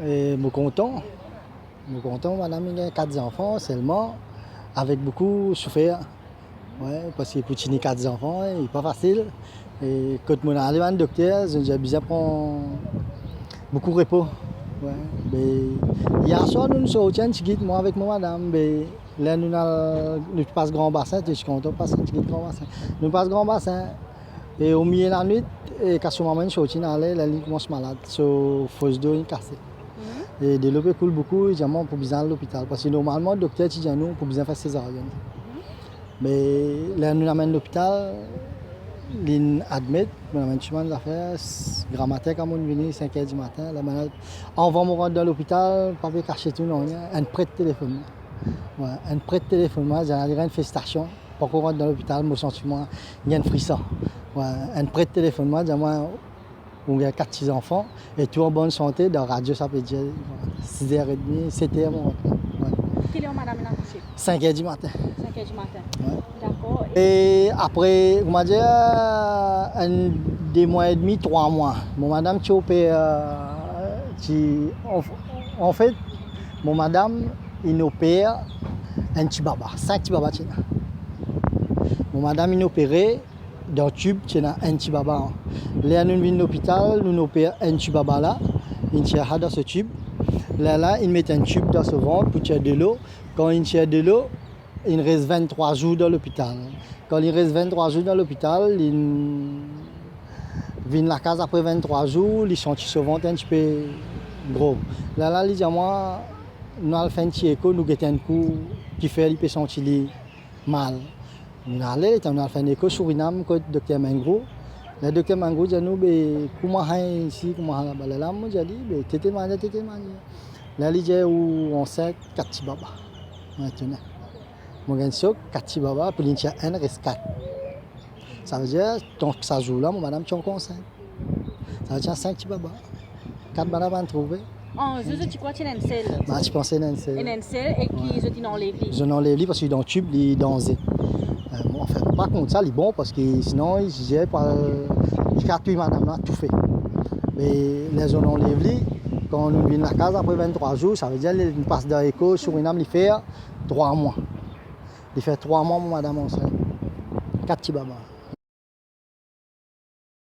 et me content. Madame, il a 4 enfants seulement, avec beaucoup souffert. Ouais, parce que pour tenir 4 enfants, il n'est pas facile. Et quand on allait voir le docteur, j'ai besoin de prendre beaucoup de repos. Ouais. Mais hier soir, nous sommes sortis, moi avec ma madame. Mais là, nous passons grand bassin, je suis content de passer grand bassin. Nous passons grand bassin. Et au milieu de la nuit, quand ma maman est sortie, la ligne commence malade. So, fausse d'eau est cassée. Et de l'eau coule beaucoup, évidemment, pour besoin à l'hôpital. Parce que normalement, le docteur dit à nous pour besoin faire césarienne. Mais là, nous l'amène à l'hôpital, il admet, nous l'amène chemin d'affaires, grand matin, quand on vient, 5h du matin. Avant de rentrer dans l'hôpital, pas cacher tout, non, un prêt de téléphone. Ouais, un prêt de téléphone, j'ai une félicitation. Pour qu'on rentre dans l'hôpital, mon sentiment, il y a un frisson. Ouais, un prêt de téléphone, moi, on a 4-6 enfants, et tout en bonne santé, dans la radio, ça peut dire 6h30, 7h. Ouais. Quelle heure madame a couché? 5h du matin. 5h du matin. Ouais. D'accord. Et après, on m'a dit, 2 mois et demi, 3 mois. Mon madame, en fait, mon madame, il opère un petit baba, 5 petits babas. Mon madame, il opérait dans le tube, il y a un petit baba. Là, nous venons à l'hôpital, nous opérons un petit baba là, il tient dans ce tube. Là, il met un tube dans ce ventre pour tirer de l'eau. Quand il tire de l'eau, il reste 23 jours dans l'hôpital. Quand il reste 23 jours dans l'hôpital, il vient à la case après 23 jours, il sent ce ventre un petit peu gros. Là, il dit à moi, nous avons fait un petit écho, nous avons un coup qui fait qu'il peut sentir mal. Nous avons fait un écho sur une âme que le docteur Mengro. Le docteur Mengro dit à nous, comment est ici, comment est là-bas. Là, moi, j'ai dit, t'étais malade. Là, il dit, on sait 4 petits babas. Maintenant. Moi, j'ai 4 petits babas, puis il y a un reste 4. Ça veut dire, donc, ça joue là, mon madame, tu es enceinte. Ça veut dire 5 petits babas. 4 babas à trouver. Oh, tu crois que tu as une selle? Je pensais à une selle. Une selle et qui je t'enlève. Je l'enlève parce qu'il est dans le tube, il est dansé. Enfin, par contre, ça, il est bon parce que sinon, il disait, il catouille madame là, tout fait. Mais les zones enlèvent, quand on vient à la case après 23 jours, ça veut dire qu'il passe dans l'écho sur une âme, il fait 3 mois. Il fait 3 mois, mon madame enceinte. 4 petits babas.